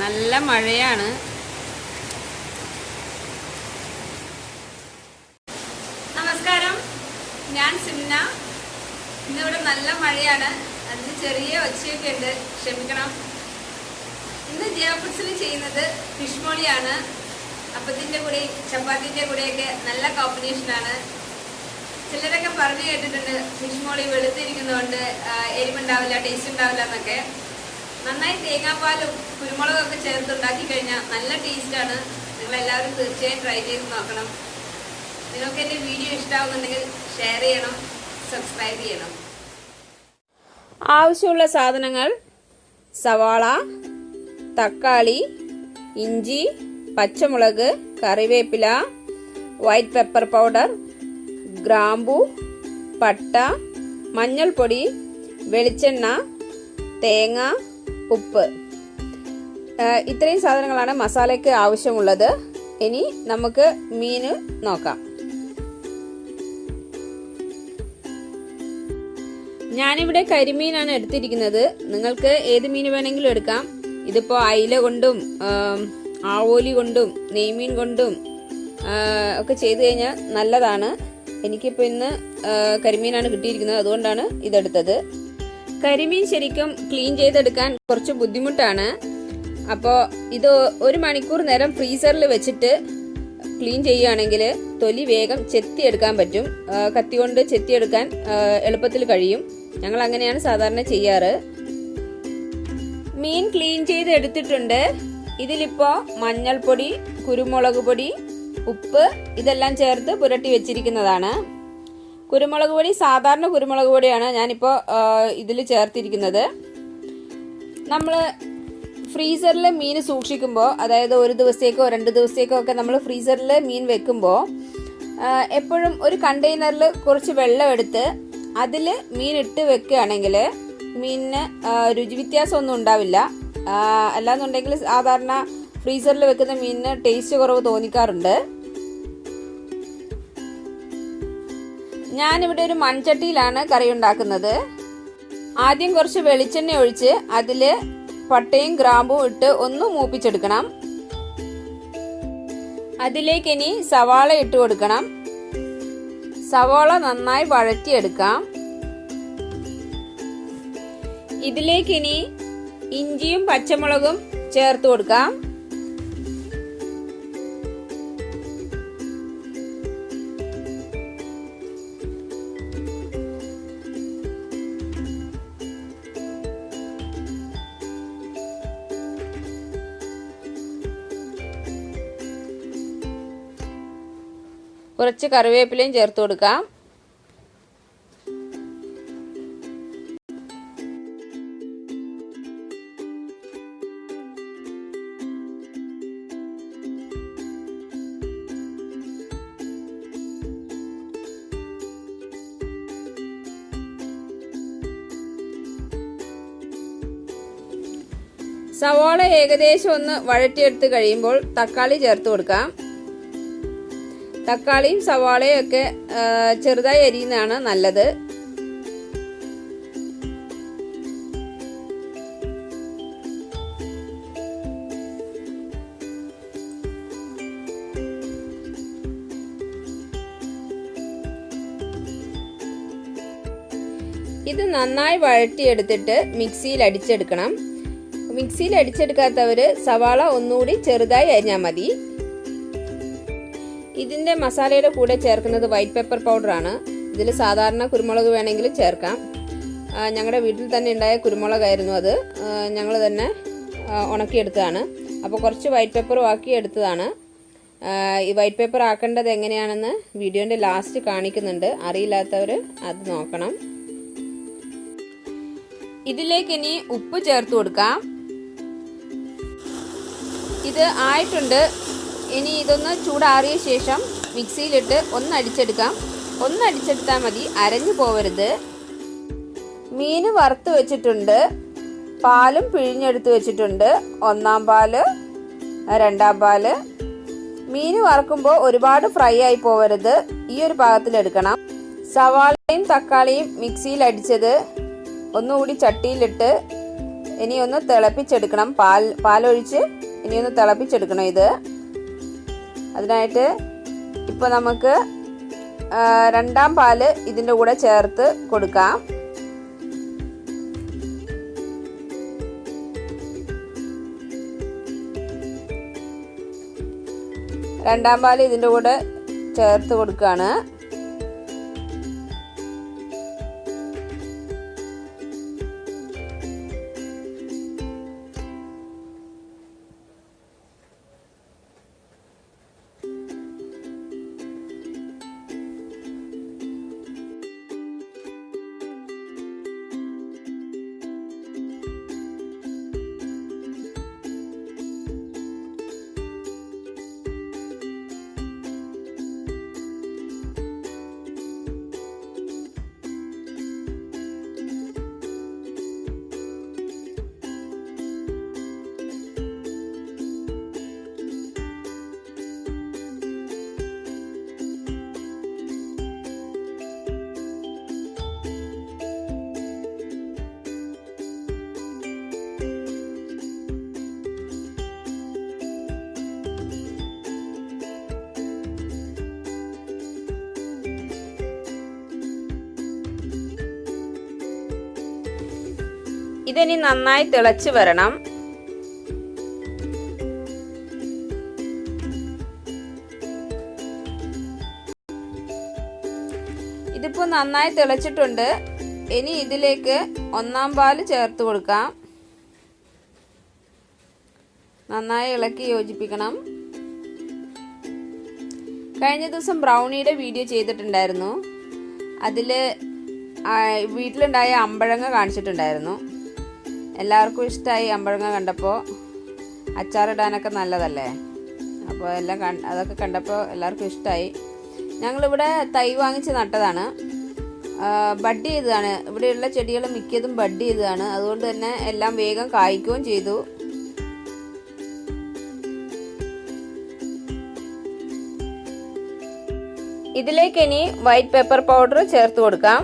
നല്ല മഴയാണ്. നമസ്കാരം, ഞാൻ സിംന. ഇന്നിവിടെ നല്ല മഴയാണ്. അതിന് ചെറിയ ഒച്ചയൊക്കെ ഉണ്ട്, ക്ഷമിക്കണം. ഇന്ന് ജയ ഫുഡ്സിൽ ചെയ്യുന്നത് ഫിഷ് മോളിയാണ്. അപ്പത്തിൻ്റെ കൂടെ ചപ്പാത്തിൻ്റെ കൂടെയൊക്കെ നല്ല കോമ്പിനേഷനാണ്. ചിലരൊക്കെ പറഞ്ഞു കേട്ടിട്ടുണ്ട് ഫിഷ് മോളി വെളുത്തിരിക്കുന്നതുകൊണ്ട് എരിവുണ്ടാവില്ല, ടേസ്റ്റ് ഉണ്ടാവില്ല എന്നൊക്കെ. നന്നായി തേങ്ങാപ്പാലും കുരുമുളകൊക്കെ ചേർത്ത് ഉണ്ടാക്കി കഴിഞ്ഞാൽ നല്ല ടേസ്റ്റാണ്. നിങ്ങളെല്ലാവരും തീർച്ചയായും ട്രൈ ചെയ്ത് നോക്കണം. നിങ്ങൾക്ക് എൻ്റെ വീഡിയോ ഇഷ്ടമാകുന്നുണ്ടെങ്കിൽ ഷെയർ ചെയ്യണം, സബ്സ്ക്രൈബ് ചെയ്യണം. ആവശ്യമുള്ള സാധനങ്ങൾ: സവാള, തക്കാളി, ഇഞ്ചി, പച്ചമുളക്, കറിവേപ്പില, വൈറ്റ് പെപ്പർ പൗഡർ, ഗ്രാമ്പു, പട്ട, മഞ്ഞൾപ്പൊടി, വെളിച്ചെണ്ണ, തേങ്ങ, ഉപ്പ്. ഇത്രയും സാധനങ്ങളാണ് മസാലയ്ക്ക് ആവശ്യമുള്ളത്. ഇനി നമുക്ക് മീൻ നോക്കാം. ഞാനിവിടെ കരിമീനാണ് എടുത്തിരിക്കുന്നത്. നിങ്ങൾക്ക് ഏത് മീൻ വേണമെങ്കിലും എടുക്കാം. ഇതിപ്പോൾ അയില കൊണ്ടും ആവോലി കൊണ്ടും നെയ്മീൻ കൊണ്ടും ഒക്കെ ചെയ്ത് കഴിഞ്ഞാൽ നല്ലതാണ്. എനിക്കിപ്പോൾ ഇന്ന് കരിമീനാണ് കിട്ടിയിരിക്കുന്നത്, അതുകൊണ്ടാണ് ഇതെടുത്തത്. കരിമീൻ ശരിക്കും ക്ലീൻ ചെയ്തെടുക്കാൻ കുറച്ച് ബുദ്ധിമുട്ടാണ്. അപ്പോൾ ഇത് 1 മണിക്കൂർ നേരം ഫ്രീസറിൽ വെച്ചിട്ട് ക്ലീൻ ചെയ്യുകയാണെങ്കിൽ തൊലി വേഗം ചെത്തിയെടുക്കാൻ പറ്റും. കത്തി കൊണ്ട് ചെത്തിയെടുക്കാൻ എളുപ്പത്തിൽ കഴിയും. ഞങ്ങൾ അങ്ങനെയാണ് സാധാരണ ചെയ്യാറ്. മീൻ ക്ലീൻ ചെയ്ത് എടുത്തിട്ടുണ്ട്. ഇതിലിപ്പോൾ മഞ്ഞൾപ്പൊടി, കുരുമുളക് പൊടി, ഉപ്പ് ഇതെല്ലാം ചേർത്ത് പുരട്ടി വെച്ചിരിക്കുന്നതാണ്. കുരുമുളക് പൊടി സാധാരണ കുരുമുളക് പൊടിയാണ് ഞാനിപ്പോൾ ഇതിൽ ചേർത്തിരിക്കുന്നത്. നമ്മൾ ഫ്രീസറിൽ മീൻ സൂക്ഷിക്കുമ്പോൾ, അതായത് 1 ദിവസത്തേക്കോ 2 ദിവസത്തേക്കോ ഒക്കെ നമ്മൾ ഫ്രീസറിൽ മീൻ വെക്കുമ്പോൾ എപ്പോഴും ഒരു കണ്ടെയ്നറിൽ കുറച്ച് വെള്ളം എടുത്ത് അതിൽ മീൻ ഇട്ട് വെക്കുകയാണെങ്കിൽ മീനിന് രുചി വ്യത്യാസമൊന്നും ഉണ്ടാവില്ല. അല്ലാന്നുണ്ടെങ്കിൽ സാധാരണ ഫ്രീസറിൽ വെക്കുന്ന മീനിന് ടേസ്റ്റ് കുറവ് തോന്നിക്കാറുണ്ട്. ഞാനിവിടെ ഒരു മൺചട്ടിയിലാണ് കറി ഉണ്ടാക്കുന്നത്. ആദ്യം കുറച്ച് വെളിച്ചെണ്ണ ഒഴിച്ച് അതിൽ പട്ടയും ഗ്രാമ്പും ഇട്ട് ഒന്ന് മൂപ്പിച്ചെടുക്കണം. അതിലേക്ക് ഇനി സവാള ഇട്ട് കൊടുക്കണം. സവാള നന്നായി വഴറ്റിയെടുക്കാം. ഇതിലേക്ക് ഇനി ഇഞ്ചിയും പച്ചമുളകും ചേർത്ത് കൊടുക്കാം. കുറച്ച് കറിവേപ്പിലയും ചേർത്ത് കൊടുക്കാം. സവാള ഏകദേശം ഒന്ന് വഴറ്റിയെടുത്ത് കഴിയുമ്പോൾ തക്കാളി ചേർത്ത് കൊടുക്കാം. തക്കാളിയും സവാളയും ഒക്കെ ചെറുതായി അരിയുന്നതാണ് നല്ലത്. ഇത് നന്നായി വഴറ്റിയെടുത്തിട്ട് മിക്സിയിൽ അടിച്ചെടുക്കണം. മിക്സിയിൽ അടിച്ചെടുക്കാത്തവർ സവാള ഒന്നുകൂടി ചെറുതായി അരിഞ്ഞാൽ മതി. ഇതിൻ്റെ മസാലയുടെ കൂടെ ചേർക്കുന്നത് വൈറ്റ് പെപ്പർ പൗഡറാണ്. ഇതിൽ സാധാരണ കുരുമുളക് വേണമെങ്കിൽ ചേർക്കാം. ഞങ്ങളുടെ വീട്ടിൽ തന്നെ ഉണ്ടായ കുരുമുളകായിരുന്നു അത്. ഞങ്ങൾ തന്നെ ഉണക്കിയെടുത്തതാണ്. അപ്പോൾ കുറച്ച് വൈറ്റ് പെപ്പർ ആക്കി എടുത്തതാണ്. ഈ വൈറ്റ് പേപ്പർ ആക്കേണ്ടത് എങ്ങനെയാണെന്ന് വീഡിയോൻ്റെ ലാസ്റ്റ് കാണിക്കുന്നുണ്ട്. അറിയില്ലാത്തവർ അത് നോക്കണം. ഇതിലേക്ക് ഇനി ഉപ്പ് ചേർത്ത് കൊടുക്കാം. ഇത് ആയിട്ടുണ്ട്. ഇനി ഇതൊന്ന് ചൂടാറിയ ശേഷം മിക്സിയിലിട്ട് ഒന്നടിച്ചെടുക്കാം. ഒന്നടിച്ചെടുത്താൽ മതി, അരഞ്ഞു പോവരുത്. മീൻ വറുത്ത് വെച്ചിട്ടുണ്ട്. പാലും പിഴിഞ്ഞെടുത്ത് വെച്ചിട്ടുണ്ട്. 1-ാം പാല്, 2-ാം പാല്. മീൻ വറക്കുമ്പോൾ ഒരുപാട് ഫ്രൈ ആയി പോവരുത്. ഈ ഒരു പാകത്തിലെടുക്കണം. സവാളയും തക്കാളിയും മിക്സിയിൽ അടിച്ചത് ഒന്നുകൂടി ചട്ടിയിലിട്ട് ഇനി ഒന്ന് തിളപ്പിച്ചെടുക്കണം. പാലൊഴിച്ച് ഇനി ഒന്ന് തിളപ്പിച്ചെടുക്കണം ഇത്. അതിനായിട്ട് ഇപ്പോൾ നമുക്ക് രണ്ടാം പാല് ഇതിൻ്റെ കൂടെ ചേർത്ത് കൊടുക്കാം. രണ്ടാം പാല് ഇതിൻ്റെ കൂടെ ചേർത്ത് കൊടുക്കുകയാണ്. ഇതിനി നന്നായി തിളച്ച് വരണം. ഇതിപ്പോൾ നന്നായി തിളച്ചിട്ടുണ്ട്. ഇനി ഇതിലേക്ക് ഒന്നാം പാല് ചേർത്ത് കൊടുക്കാം. നന്നായി ഇളക്കി യോജിപ്പിക്കണം. കഴിഞ്ഞ ദിവസം ബ്രൗണിയുടെ വീഡിയോ ചെയ്തിട്ടുണ്ടായിരുന്നു. അതിൽ വീട്ടിലുണ്ടായ അമ്പഴങ്ങ കാണിച്ചിട്ടുണ്ടായിരുന്നു. എല്ലാവർക്കും ഇഷ്ടമായി. അമ്പഴങ്ങ കണ്ടപ്പോൾ അച്ചാറിടാനൊക്കെ നല്ലതല്ലേ. അപ്പോൾ അതൊക്കെ കണ്ടപ്പോൾ എല്ലാവർക്കും ഇഷ്ടമായി. ഞങ്ങളിവിടെ തൈ വാങ്ങിച്ച് നട്ടതാണ്. ബഡ് ചെയ്തതാണ്. ഇവിടെയുള്ള ചെടികൾ മിക്കതും ബഡ് ചെയ്തതാണ്. അതുകൊണ്ട് തന്നെ എല്ലാം വേഗം കായ്ക്കുകയും ചെയ്തു. ഇതിലേക്ക് ഇനി വൈറ്റ് പെപ്പർ പൗഡർ ചേർത്ത് കൊടുക്കാം.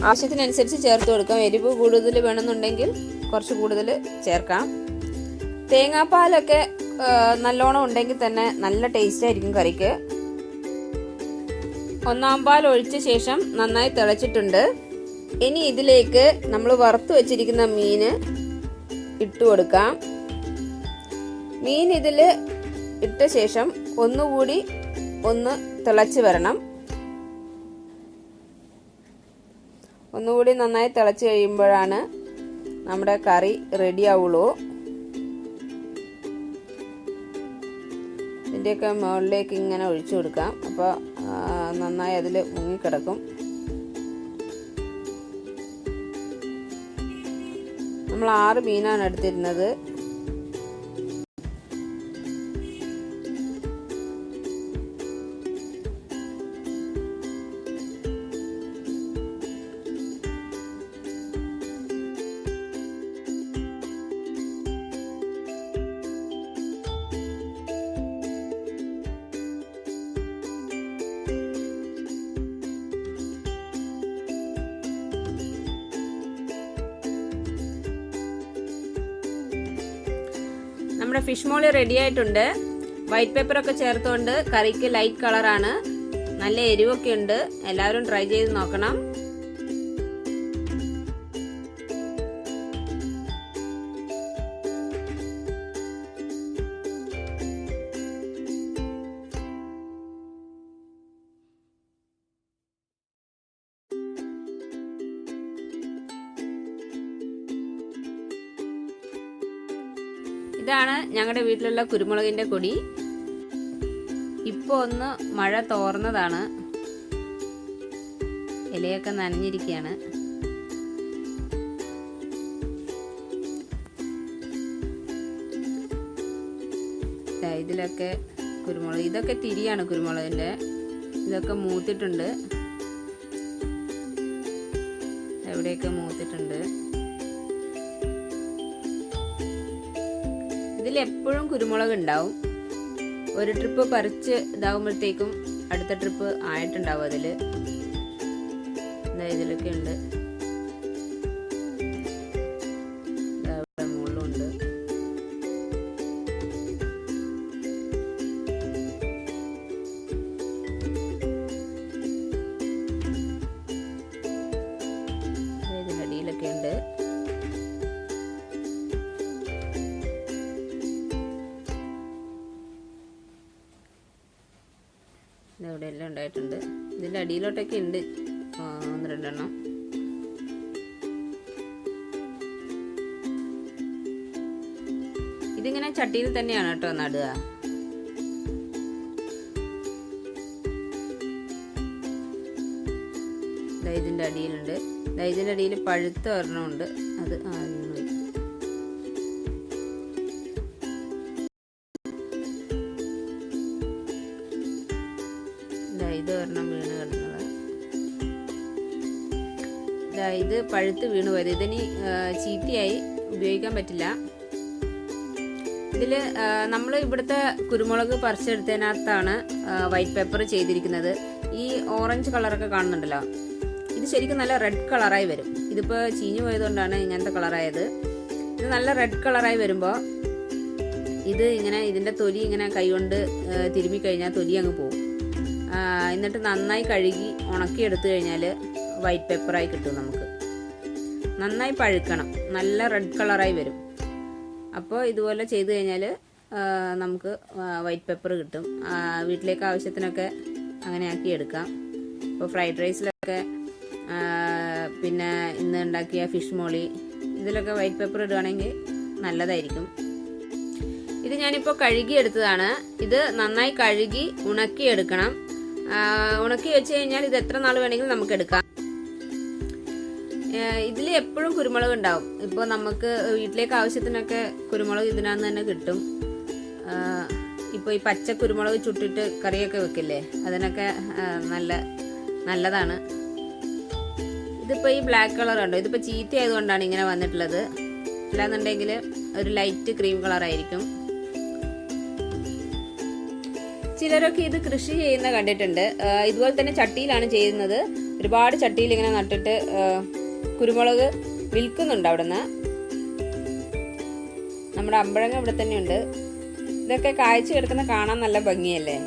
ആവശ്യത്തിനനുസരിച്ച് ചേർത്ത് കൊടുക്കാം. എരിവ് കൂടുതൽ വേണമെന്നുണ്ടെങ്കിൽ കുറച്ച് കൂടുതൽ ചേർക്കാം. തേങ്ങാപ്പാലൊക്കെ നല്ലോണം ഉണ്ടെങ്കിൽ തന്നെ നല്ല ടേസ്റ്റ് ആയിരിക്കും കറിക്ക്. ഒന്നാം പാൽ ഒഴിച്ച ശേഷം നന്നായി തിളച്ചിട്ടുണ്ട്. ഇനി ഇതിലേക്ക് നമ്മൾ വറുത്ത് വെച്ചിരിക്കുന്ന മീൻ ഇട്ട് കൊടുക്കാം. മീൻ ഇതിൽ ഇട്ട ശേഷം ഒന്നുകൂടി ഒന്ന് തിളച്ച് വരണം. ഒന്നുകൂടി നന്നായി തിളച്ച് കഴിയുമ്പോഴാണ് നമ്മുടെ കറി റെഡി ആവുള്ളൂ. ഇതിൻ്റെയൊക്കെ മുകളിലേക്ക് ഇങ്ങനെ ഒഴിച്ചു കൊടുക്കാം. അപ്പോൾ നന്നായി അതിൽ മുങ്ങിക്കിടക്കും. നമ്മൾ 6 മീനാണ് എടുത്തിരുന്നത്. നമ്മുടെ ഫിഷ് മോളി റെഡി ആയിട്ടുണ്ട്. വൈറ്റ് പേപ്പറൊക്കെ ചേർത്തുകൊണ്ട് കറിക്ക് ലൈറ്റ് കളറാണ്. നല്ല എരിവൊക്കെ ഉണ്ട്. എല്ലാവരും ട്രൈ ചെയ്ത് നോക്കണം. ഇതാണ് ഞങ്ങളുടെ വീട്ടിലുള്ള കുരുമുളകിൻ്റെ കൊടി. ഇപ്പോൾ ഒന്ന് മഴ തോർന്നതാണ്. ഇലയൊക്കെ നനഞ്ഞിരിക്കുകയാണ്. ഇതിലൊക്കെ കുരുമുളക്, ഇതൊക്കെ തിരിയാണ് കുരുമുളകിൻ്റെ. ഇതൊക്കെ മൂത്തിട്ടുണ്ട്. എവിടെയൊക്കെ മൂത്തിട്ടുണ്ട്. ഇതിലെപ്പോഴും കുരുമുളക് ഉണ്ടാവും. ഒരു ട്രിപ്പ് പറിച്ച് ഇതാകുമ്പോഴത്തേക്കും അടുത്ത ട്രിപ്പ് ആയിട്ടുണ്ടാവും. ഇതിലൊക്കെ ഉണ്ട്. എല്ലാം ഉണ്ടായിട്ടുണ്ട്. ഇതിൻ്റെ അടിയിലോട്ടൊക്കെ ഉണ്ട് 1-2 എണ്ണം. ഇതിങ്ങനെ ചട്ടിയിൽ തന്നെയാണ് കേട്ടോ നടുക. ഇതിൻ്റെ അടിയിലുണ്ട്. ഇതിൻ്റെ അടിയിൽ പഴുത്ത ഒരെണ്ണമുണ്ട്. അത് ഇത് ഒരെണ്ണം വീണ് കിടക്കുന്നത്. ഇത് പഴുത്ത് വീണ് പോയത്. ഇതിനി ചീത്തയായി ഉപയോഗിക്കാൻ പറ്റില്ല. ഇതിൽ നമ്മൾ ഇവിടുത്തെ കുരുമുളക് പറിച്ചെടുത്തതിനകത്താണ് വൈറ്റ് പെപ്പർ ചെയ്തിരിക്കുന്നത്. ഈ ഓറഞ്ച് കളറൊക്കെ കാണുന്നുണ്ടല്ലോ, ഇത് ശരിക്കും നല്ല റെഡ് കളറായി വരും. ഇതിപ്പോൾ ചീഞ്ഞു പോയതുകൊണ്ടാണ് ഇങ്ങനത്തെ കളറായത്. ഇത് നല്ല റെഡ് കളറായി വരുമ്പോൾ ഇത് ഇങ്ങനെ ഇതിൻ്റെ തൊലി ഇങ്ങനെ കൈകൊണ്ട് തിരുമ്മി കഴിഞ്ഞാൽ തൊലി അങ്ങ് പോകും. എന്നിട്ട് നന്നായി കഴുകി ഉണക്കിയെടുത്തു കഴിഞ്ഞാൽ വൈറ്റ് പെപ്പറായി കിട്ടും. നമുക്ക് നന്നായി പഴുക്കണം, നല്ല റെഡ് കളറായി വരും. അപ്പോൾ ഇതുപോലെ ചെയ്ത് കഴിഞ്ഞാൽ നമുക്ക് വൈറ്റ് പെപ്പർ കിട്ടും. വീട്ടിലേക്ക് ആവശ്യത്തിനൊക്കെ അങ്ങനെ ആക്കി എടുക്കാം. ഇപ്പോൾ ഫ്രൈഡ് റൈസിലൊക്കെ, പിന്നെ ഇന്ന് ഉണ്ടാക്കിയ ഫിഷ് മോളി, ഇതിലൊക്കെ വൈറ്റ് പെപ്പർ ഇടുകയാണെങ്കിൽ നല്ലതായിരിക്കും. ഇത് ഞാനിപ്പോൾ കഴുകിയെടുത്തതാണ്. ഇത് നന്നായി കഴുകി ഉണക്കിയെടുക്കണം. ഉണക്കി വെച്ച് കഴിഞ്ഞാൽ ഇത് എത്ര നാൾ വേണമെങ്കിലും നമുക്ക് എടുക്കാം. ഇതിൽ എപ്പോഴും കുരുമുളക് ഉണ്ടാവും. ഇപ്പോൾ നമുക്ക് വീട്ടിലേക്ക് ആവശ്യത്തിനൊക്കെ കുരുമുളക് ഇതിനകത്ത് തന്നെ കിട്ടും. ഇപ്പോൾ ഈ പച്ച കുരുമുളക് ചുട്ടിട്ട് കറിയൊക്കെ വെക്കില്ലേ, അതിനൊക്കെ നല്ലതാണ്. ഇതിപ്പോൾ ഈ ബ്ലാക്ക് കളർ ഉണ്ടോ, ഇതിപ്പോൾ ചീത്ത ആയതുകൊണ്ടാണ് ഇങ്ങനെ വന്നിട്ടുള്ളത്. അല്ലാന്നുണ്ടെങ്കിൽ ഒരു ലൈറ്റ് ക്രീം കളറായിരിക്കും. ചിലരൊക്കെ ഇത് കൃഷി ചെയ്യുന്ന കണ്ടിട്ടുണ്ട്. ഇതുപോലെ തന്നെ ചട്ടിയിലാണ് ചെയ്യുന്നത്. ഒരുപാട് ചട്ടിയിൽ ഇങ്ങനെ നട്ടിട്ട് കുരുമുളക് വിൽക്കുന്നുണ്ട് അവിടുന്ന്. നമ്മുടെ അമ്പഴങ്ങ ഇവിടെ തന്നെയുണ്ട്. ഇതൊക്കെ കായ്ച്ചു കിടക്കുന്ന കാണാൻ നല്ല ഭംഗിയല്ലേ.